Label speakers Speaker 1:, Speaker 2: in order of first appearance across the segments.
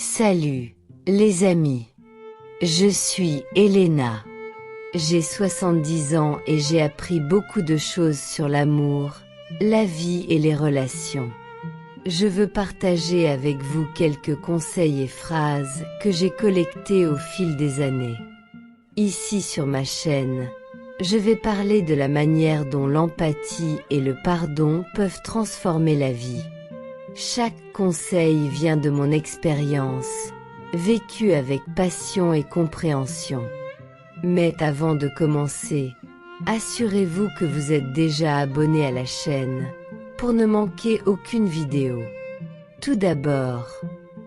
Speaker 1: Salut, les amis. Je suis Elena. J'ai 70 ans et j'ai appris beaucoup de choses sur l'amour, la vie et les relations. Je veux partager avec vous quelques conseils et phrases que j'ai collectés au fil des années. Ici sur ma chaîne, je vais parler de la manière dont l'empathie et le pardon peuvent transformer la vie. Chaque conseil vient de mon expérience, vécue avec passion et compréhension. Mais avant de commencer, assurez-vous que vous êtes déjà abonné à la chaîne, pour ne manquer aucune vidéo. Tout d'abord,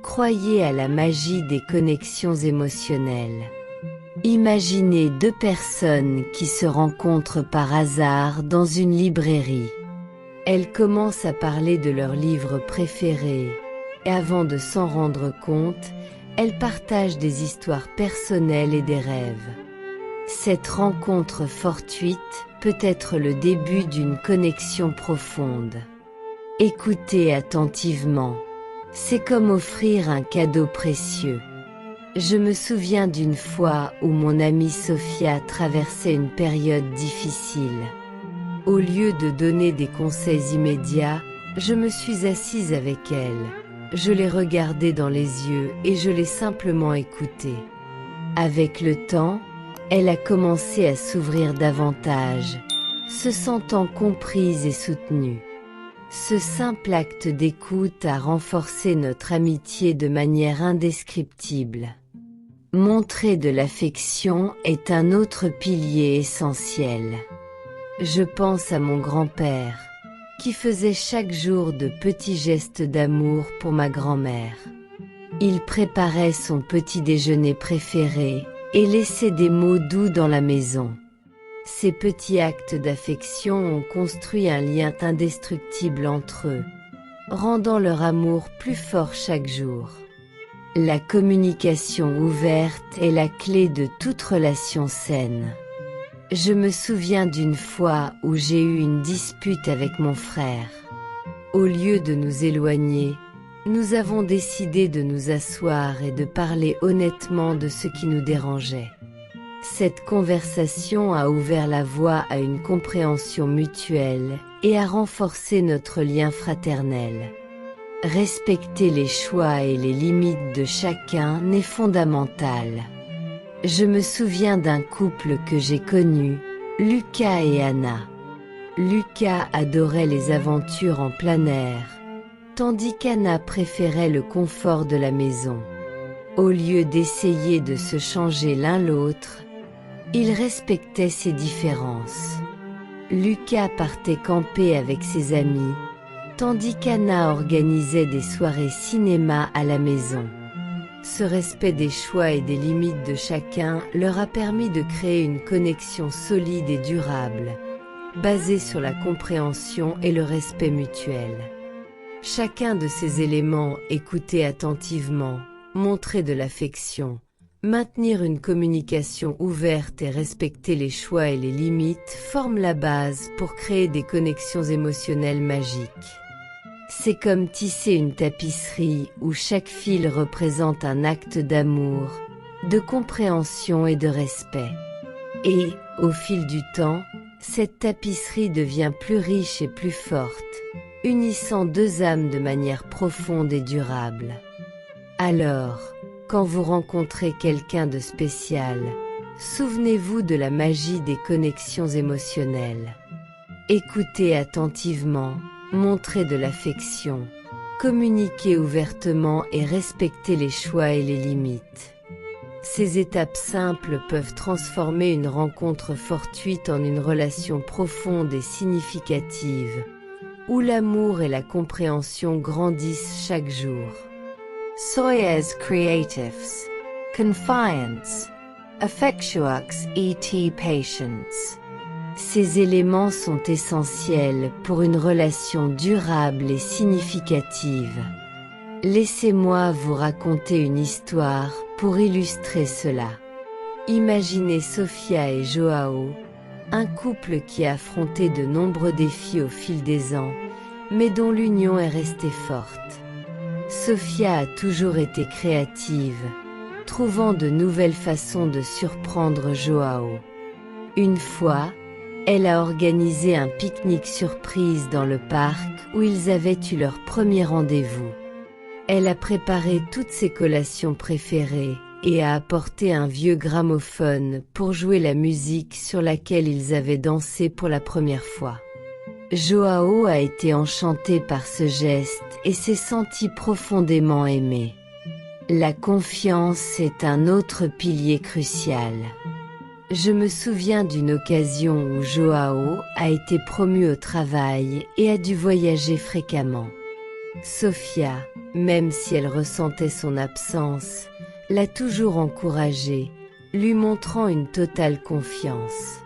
Speaker 1: croyez à la magie des connexions émotionnelles. Imaginez deux personnes qui se rencontrent par hasard dans une librairie. Elles commencent à parler de leur livre préféré, et avant de s'en rendre compte, elles partagent des histoires personnelles et des rêves. Cette rencontre fortuite peut être le début d'une connexion profonde. Écoutez attentivement. C'est comme offrir un cadeau précieux. Je me souviens d'une fois où mon amie Sophia traversait une période difficile. Au lieu de donner des conseils immédiats, je me suis assise avec elle. Je l'ai regardée dans les yeux et je l'ai simplement écoutée. Avec le temps, elle a commencé à s'ouvrir davantage, se sentant comprise et soutenue. Ce simple acte d'écoute a renforcé notre amitié de manière indescriptible. Montrer de l'affection est un autre pilier essentiel. Je pense à mon grand-père, qui faisait chaque jour de petits gestes d'amour pour ma grand-mère. Il préparait son petit déjeuner préféré et laissait des mots doux dans la maison. Ces petits actes d'affection ont construit un lien indestructible entre eux, rendant leur amour plus fort chaque jour. La communication ouverte est la clé de toute relation saine. Je me souviens d'une fois où j'ai eu une dispute avec mon frère. Au lieu de nous éloigner, nous avons décidé de nous asseoir et de parler honnêtement de ce qui nous dérangeait. Cette conversation a ouvert la voie à une compréhension mutuelle et a renforcé notre lien fraternel. Respecter les choix et les limites de chacun est fondamental. Je me souviens d'un couple que j'ai connu, Lucas et Anna. Lucas adorait les aventures en plein air, tandis qu'Anna préférait le confort de la maison. Au lieu d'essayer de se changer l'un l'autre, ils respectaient ces différences. Lucas partait camper avec ses amis, tandis qu'Anna organisait des soirées cinéma à la maison. Ce respect des choix et des limites de chacun leur a permis de créer une connexion solide et durable, basée sur la compréhension et le respect mutuel. Chacun de ces éléments, écouter attentivement, montrer de l'affection, maintenir une communication ouverte et respecter les choix et les limites forment la base pour créer des connexions émotionnelles magiques. C'est comme tisser une tapisserie où chaque fil représente un acte d'amour, de compréhension et de respect. Et, au fil du temps, cette tapisserie devient plus riche et plus forte, unissant deux âmes de manière profonde et durable. Alors, quand vous rencontrez quelqu'un de spécial, souvenez-vous de la magie des connexions émotionnelles. Écoutez attentivement, montrez de l'affection, communiquez ouvertement et respectez les choix et les limites. Ces étapes simples peuvent transformer une rencontre fortuite en une relation profonde et significative, où l'amour et la compréhension grandissent chaque jour. Soyez creatives, confiance, affectueux et patience. Ces éléments sont essentiels pour une relation durable et significative. Laissez-moi vous raconter une histoire pour illustrer cela. Imaginez Sophia et Joao, un couple qui a affronté de nombreux défis au fil des ans, mais dont l'union est restée forte. Sophia a toujours été créative, trouvant de nouvelles façons de surprendre Joao. Une fois, elle a organisé un pique-nique surprise dans le parc où ils avaient eu leur premier rendez-vous. Elle a préparé toutes ses collations préférées et a apporté un vieux gramophone pour jouer la musique sur laquelle ils avaient dansé pour la première fois. Joao a été enchanté par ce geste et s'est senti profondément aimé. La confiance est un autre pilier crucial. Je me souviens d'une occasion où Joao a été promu au travail et a dû voyager fréquemment. Sophia, même si elle ressentait son absence, l'a toujours encouragé, lui montrant une totale confiance.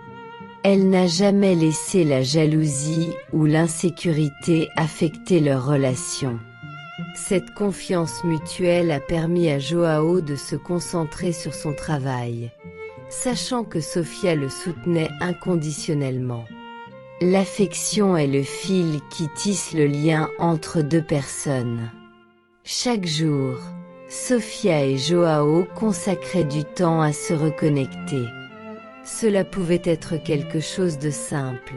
Speaker 1: Elle n'a jamais laissé la jalousie ou l'insécurité affecter leur relation. Cette confiance mutuelle a permis à Joao de se concentrer sur son travail, sachant que Sophia le soutenait inconditionnellement. L'affection est le fil qui tisse le lien entre deux personnes. Chaque jour, Sophia et Joao consacraient du temps à se reconnecter. Cela pouvait être quelque chose de simple,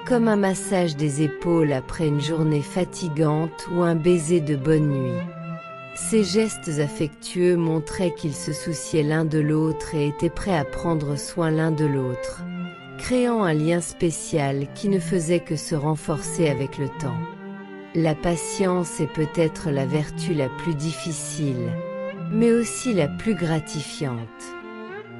Speaker 1: comme un massage des épaules après une journée fatigante ou un baiser de bonne nuit. Ces gestes affectueux montraient qu'ils se souciaient l'un de l'autre et étaient prêts à prendre soin l'un de l'autre, créant un lien spécial qui ne faisait que se renforcer avec le temps. La patience est peut-être la vertu la plus difficile, mais aussi la plus gratifiante.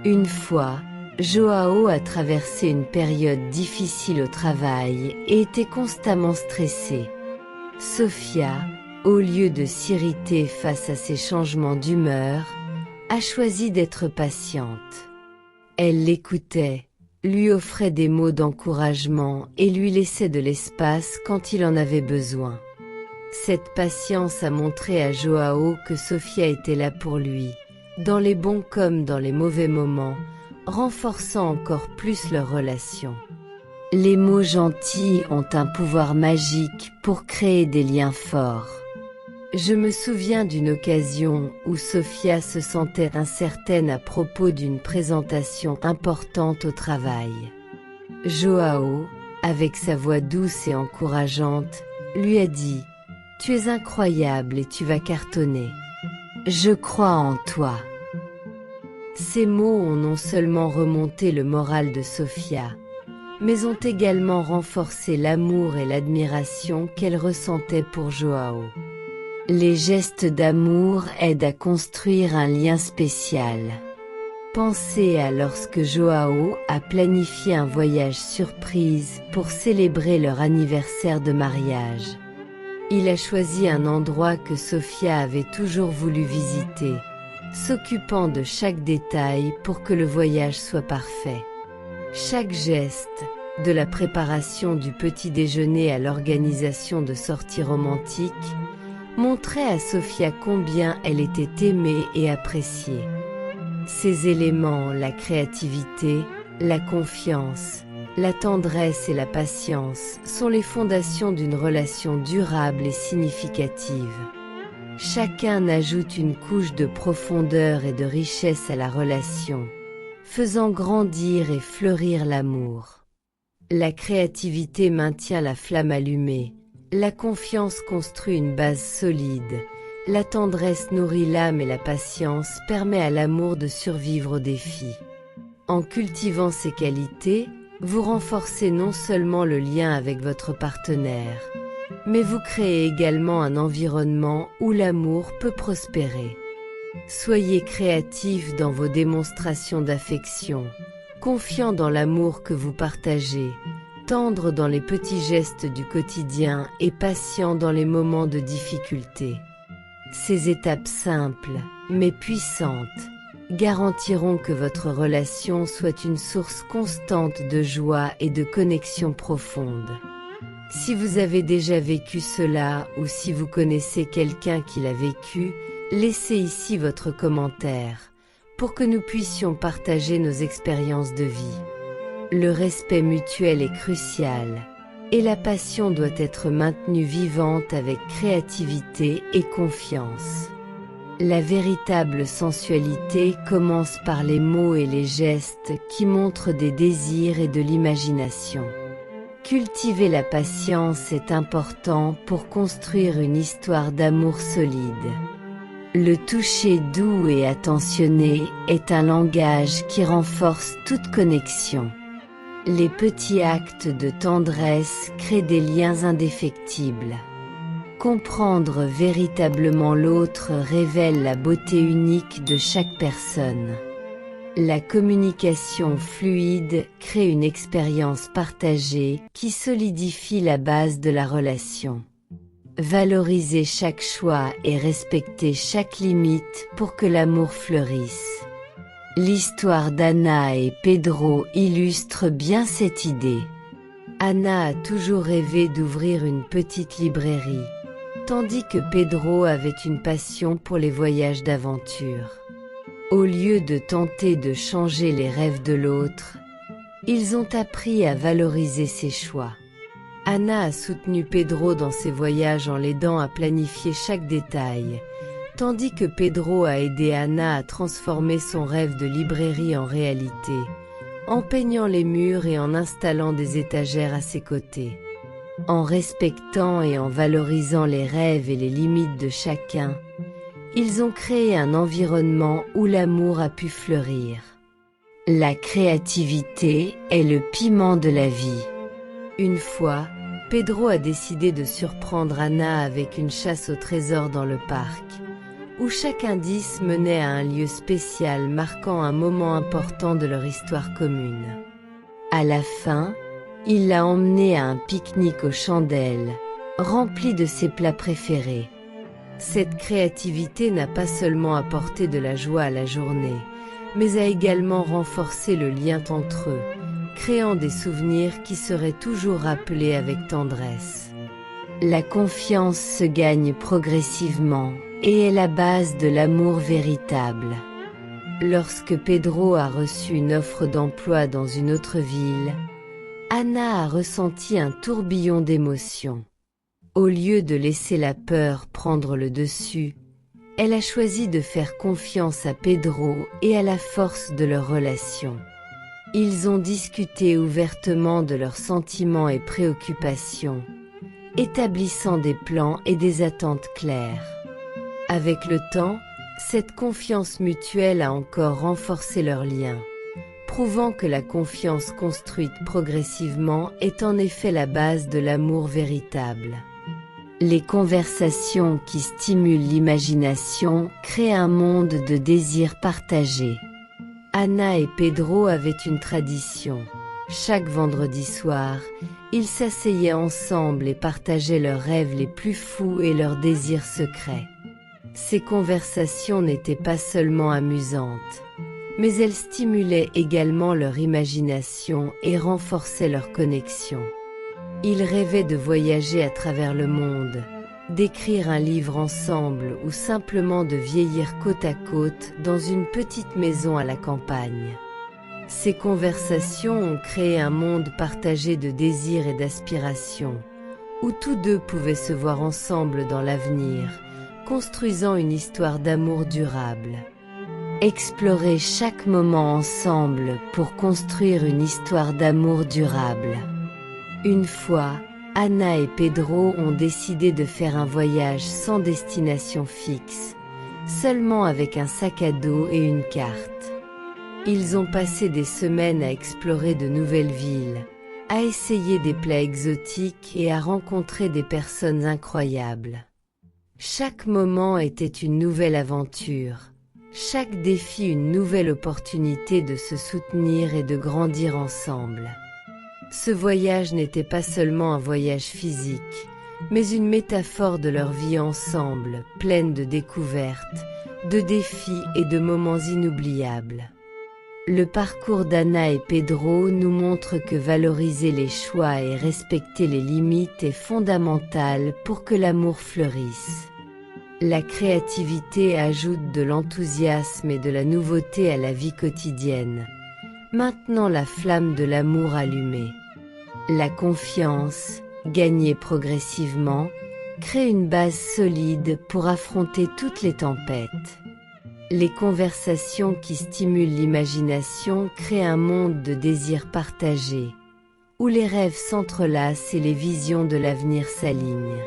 Speaker 1: Une fois, Joao a traversé une période difficile au travail et était constamment stressé. Sophia, au lieu de s'irriter face à ces changements d'humeur, a choisi d'être patiente. Elle l'écoutait, lui offrait des mots d'encouragement et lui laissait de l'espace quand il en avait besoin. Cette patience a montré à Joao que Sophia était là pour lui, dans les bons comme dans les mauvais moments, renforçant encore plus leur relation. Les mots gentils ont un pouvoir magique pour créer des liens forts. Je me souviens d'une occasion où Sophia se sentait incertaine à propos d'une présentation importante au travail. Joao, avec sa voix douce et encourageante, lui a dit « Tu es incroyable et tu vas cartonner. Je crois en toi. » Ces mots ont non seulement remonté le moral de Sophia, mais ont également renforcé l'amour et l'admiration qu'elle ressentait pour Joao. Les gestes d'amour aident à construire un lien spécial. Pensez à lorsque Joao a planifié un voyage surprise pour célébrer leur anniversaire de mariage. Il a choisi un endroit que Sophia avait toujours voulu visiter, s'occupant de chaque détail pour que le voyage soit parfait. Chaque geste, de la préparation du petit déjeuner à l'organisation de sorties romantiques, montrait à Sophia combien elle était aimée et appréciée. Ces éléments, la créativité, la confiance, la tendresse et la patience sont les fondations d'une relation durable et significative. Chacun ajoute une couche de profondeur et de richesse à la relation, faisant grandir et fleurir l'amour. La créativité maintient la flamme allumée, la confiance construit une base solide, la tendresse nourrit l'âme et la patience permet à l'amour de survivre aux défis. En cultivant ces qualités, vous renforcez non seulement le lien avec votre partenaire, mais vous créez également un environnement où l'amour peut prospérer. Soyez créatifs dans vos démonstrations d'affection, confiants dans l'amour que vous partagez, tendres dans les petits gestes du quotidien et patients dans les moments de difficulté. Ces étapes simples, mais puissantes, garantiront que votre relation soit une source constante de joie et de connexion profonde. Si vous avez déjà vécu cela ou si vous connaissez quelqu'un qui l'a vécu, laissez ici votre commentaire, pour que nous puissions partager nos expériences de vie. Le respect mutuel est crucial, et la passion doit être maintenue vivante avec créativité et confiance. La véritable sensualité commence par les mots et les gestes qui montrent des désirs et de l'imagination. Cultiver la patience est important pour construire une histoire d'amour solide. Le toucher doux et attentionné est un langage qui renforce toute connexion. Les petits actes de tendresse créent des liens indéfectibles. Comprendre véritablement l'autre révèle la beauté unique de chaque personne. La communication fluide crée une expérience partagée qui solidifie la base de la relation. Valoriser chaque choix et respecter chaque limite pour que l'amour fleurisse. L'histoire d'Anna et Pedro illustre bien cette idée. Anna a toujours rêvé d'ouvrir une petite librairie, tandis que Pedro avait une passion pour les voyages d'aventure. Au lieu de tenter de changer les rêves de l'autre, ils ont appris à valoriser ses choix. Anna a soutenu Pedro dans ses voyages en l'aidant à planifier chaque détail, tandis que Pedro a aidé Anna à transformer son rêve de librairie en réalité, en peignant les murs et en installant des étagères à ses côtés. En respectant et en valorisant les rêves et les limites de chacun, ils ont créé un environnement où l'amour a pu fleurir. La créativité est le piment de la vie. Une fois, Pedro a décidé de surprendre Anna avec une chasse au trésor dans le parc, où chaque indice menait à un lieu spécial marquant un moment important de leur histoire commune. À la fin, il l'a emmenée à un pique-nique aux chandelles, rempli de ses plats préférés. Cette créativité n'a pas seulement apporté de la joie à la journée, mais a également renforcé le lien entre eux, créant des souvenirs qui seraient toujours rappelés avec tendresse. La confiance se gagne progressivement et est la base de l'amour véritable. Lorsque Pedro a reçu une offre d'emploi dans une autre ville, Anna a ressenti un tourbillon d'émotions. Au lieu de laisser la peur prendre le dessus, elle a choisi de faire confiance à Pedro et à la force de leur relation. Ils ont discuté ouvertement de leurs sentiments et préoccupations, établissant des plans et des attentes claires. Avec le temps, cette confiance mutuelle a encore renforcé leur lien, prouvant que la confiance construite progressivement est en effet la base de l'amour véritable. Les conversations qui stimulent l'imagination créent un monde de désirs partagés. Anna et Pedro avaient une tradition. Chaque vendredi soir, ils s'asseyaient ensemble et partageaient leurs rêves les plus fous et leurs désirs secrets. Ces conversations n'étaient pas seulement amusantes, mais elles stimulaient également leur imagination et renforçaient leur connexion. Ils rêvaient de voyager à travers le monde, d'écrire un livre ensemble ou simplement de vieillir côte à côte dans une petite maison à la campagne. Ces conversations ont créé un monde partagé de désirs et d'aspirations, où tous deux pouvaient se voir ensemble dans l'avenir, construisant une histoire d'amour durable. Explorez chaque moment ensemble pour construire une histoire d'amour durable. Une fois, Anna et Pedro ont décidé de faire un voyage sans destination fixe, seulement avec un sac à dos et une carte. Ils ont passé des semaines à explorer de nouvelles villes, à essayer des plats exotiques et à rencontrer des personnes incroyables. Chaque moment était une nouvelle aventure, chaque défi une nouvelle opportunité de se soutenir et de grandir ensemble. Ce voyage n'était pas seulement un voyage physique, mais une métaphore de leur vie ensemble, pleine de découvertes, de défis et de moments inoubliables. Le parcours d'Anna et Pedro nous montre que valoriser les choix et respecter les limites est fondamental pour que l'amour fleurisse. La créativité ajoute de l'enthousiasme et de la nouveauté à la vie quotidienne, maintenant la flamme de l'amour allumée. La confiance, Gagnez progressivement, créez une base solide pour affronter toutes les tempêtes. Les conversations qui stimulent l'imagination créent un monde de désirs partagés, où les rêves s'entrelacent et les visions de l'avenir s'alignent.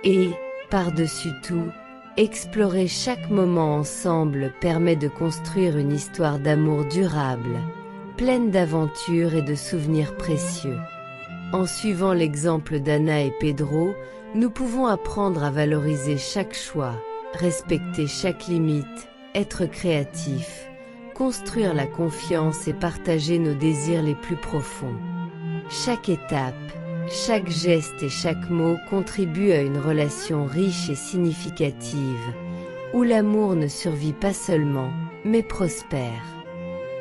Speaker 1: Et, par-dessus tout, explorer chaque moment ensemble permet de construire une histoire d'amour durable, pleine d'aventures et de souvenirs précieux. En suivant l'exemple d'Anna et Pedro, nous pouvons apprendre à valoriser chaque choix, respecter chaque limite, être créatif, construire la confiance et partager nos désirs les plus profonds. Chaque étape, chaque geste et chaque mot contribue à une relation riche et significative, où l'amour ne survit pas seulement, mais prospère.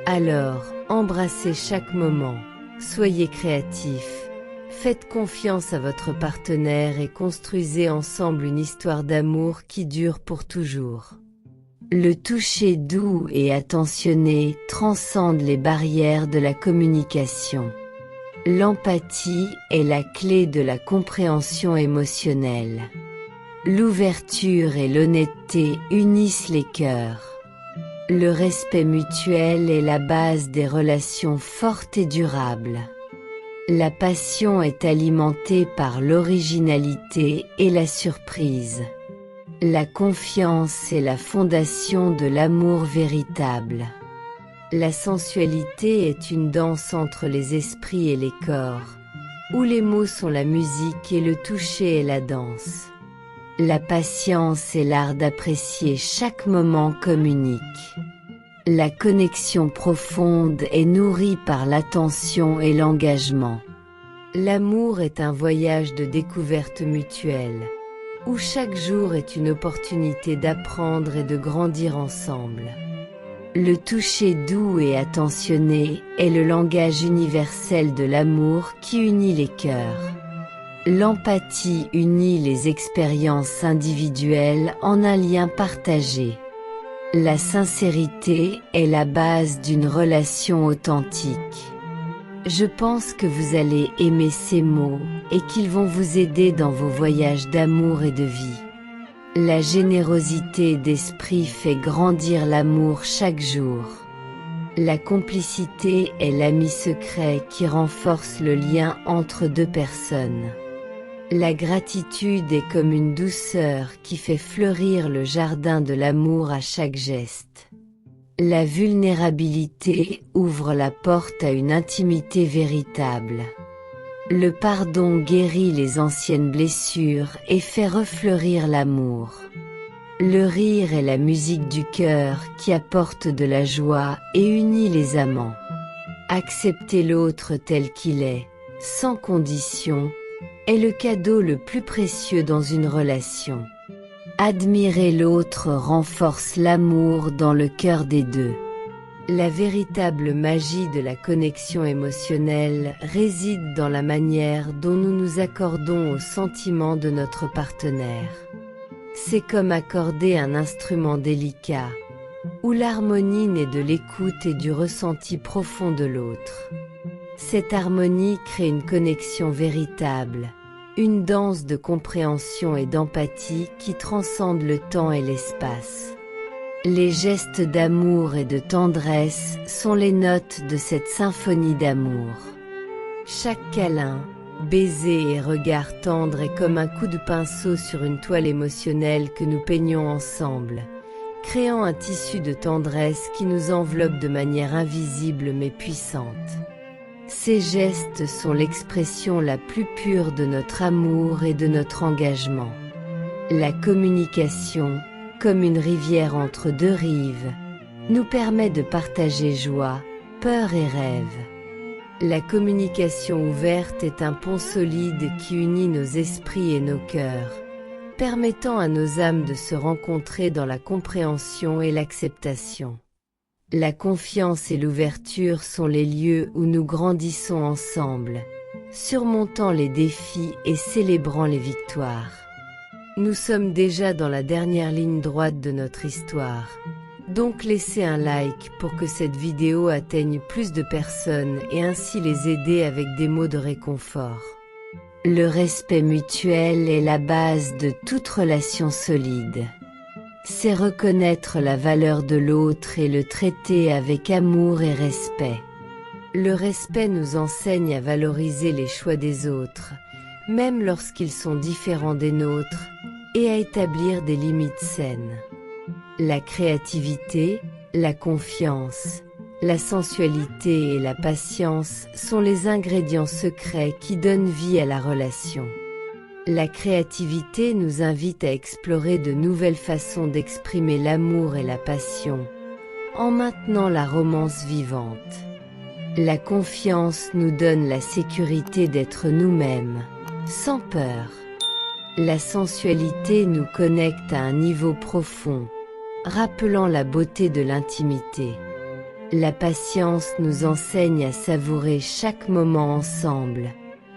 Speaker 1: Alors, embrassez chaque moment, soyez créatifs, faites confiance à votre partenaire et construisez ensemble une histoire d'amour qui dure pour toujours. Le toucher doux et attentionné transcende les barrières de la communication. L'empathie est la clé de la compréhension émotionnelle. L'ouverture et l'honnêteté unissent les cœurs. Le respect mutuel est la base des relations fortes et durables. La passion est alimentée par l'originalité et la surprise. La confiance est la fondation de l'amour véritable. La sensualité est une danse entre les esprits et les corps, où les mots sont la musique et le toucher est la danse. La patience est l'art d'apprécier chaque moment comme unique. La connexion profonde est nourrie par l'attention et l'engagement. L'amour est un voyage de découverte mutuelle, où chaque jour est une opportunité d'apprendre et de grandir ensemble. Le toucher doux et attentionné est le langage universel de l'amour qui unit les cœurs. L'empathie unit les expériences individuelles en un lien partagé. La sincérité est la base d'une relation authentique. Je pense que vous allez aimer ces mots et qu'ils vont vous aider dans vos voyages d'amour et de vie. La générosité d'esprit fait grandir l'amour chaque jour. La complicité est l'ami secret qui renforce le lien entre deux personnes. La gratitude est comme une douceur qui fait fleurir le jardin de l'amour à chaque geste. La vulnérabilité ouvre la porte à une intimité véritable. Le pardon guérit les anciennes blessures et fait refleurir l'amour. Le rire est la musique du cœur qui apporte de la joie et unit les amants. Accepter l'autre tel qu'il est, sans condition, est le cadeau le plus précieux dans une relation. Admirer l'autre renforce l'amour dans le cœur des deux. La véritable magie de la connexion émotionnelle réside dans la manière dont nous nous accordons aux sentiments de notre partenaire. C'est comme accorder un instrument délicat, où l'harmonie naît de l'écoute et du ressenti profond de l'autre. Cette harmonie crée une connexion véritable, une danse de compréhension et d'empathie qui transcende le temps et l'espace. Les gestes d'amour et de tendresse sont les notes de cette symphonie d'amour. Chaque câlin, baiser et regard tendre est comme un coup de pinceau sur une toile émotionnelle que nous peignons ensemble, créant un tissu de tendresse qui nous enveloppe de manière invisible mais puissante. Ces gestes sont l'expression la plus pure de notre amour et de notre engagement. La communication, comme une rivière entre deux rives, nous permet de partager joie, peur et rêve. La communication ouverte est un pont solide qui unit nos esprits et nos cœurs, permettant à nos âmes de se rencontrer dans la compréhension et l'acceptation. La confiance et l'ouverture sont les lieux où nous grandissons ensemble, surmontant les défis et célébrant les victoires. Nous sommes déjà dans la dernière ligne droite de notre histoire, donc laissez un like pour que cette vidéo atteigne plus de personnes et ainsi les aider avec des mots de réconfort. Le respect mutuel est la base de toute relation solide. C'est reconnaître la valeur de l'autre et le traiter avec amour et respect. Le respect nous enseigne à valoriser les choix des autres, même lorsqu'ils sont différents des nôtres, et à établir des limites saines. La créativité, la confiance, la sensualité et la patience sont les ingrédients secrets qui donnent vie à la relation. La créativité nous invite à explorer de nouvelles façons d'exprimer l'amour et la passion, en maintenant la romance vivante. La confiance nous donne la sécurité d'être nous-mêmes, sans peur. La sensualité nous connecte à un niveau profond, rappelant la beauté de l'intimité. La patience nous enseigne à savourer chaque moment ensemble,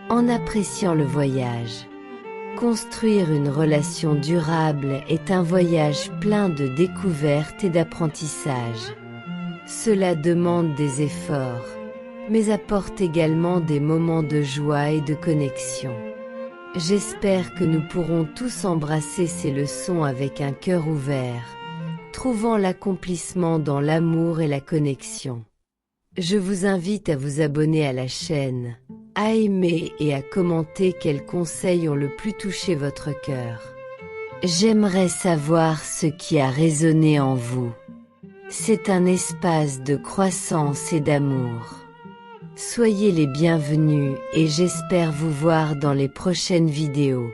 Speaker 1: en appréciant le voyage. Construire une relation durable est un voyage plein de découvertes et d'apprentissage. Cela demande des efforts, mais apporte également des moments de joie et de connexion. J'espère que nous pourrons tous embrasser ces leçons avec un cœur ouvert, trouvant l'accomplissement dans l'amour et la connexion. Je vous invite à vous abonner à la chaîne, à aimer et à commenter quels conseils ont le plus touché votre cœur. J'aimerais savoir ce qui a résonné en vous. C'est un espace de croissance et d'amour. Soyez les bienvenus et j'espère vous voir dans les prochaines vidéos.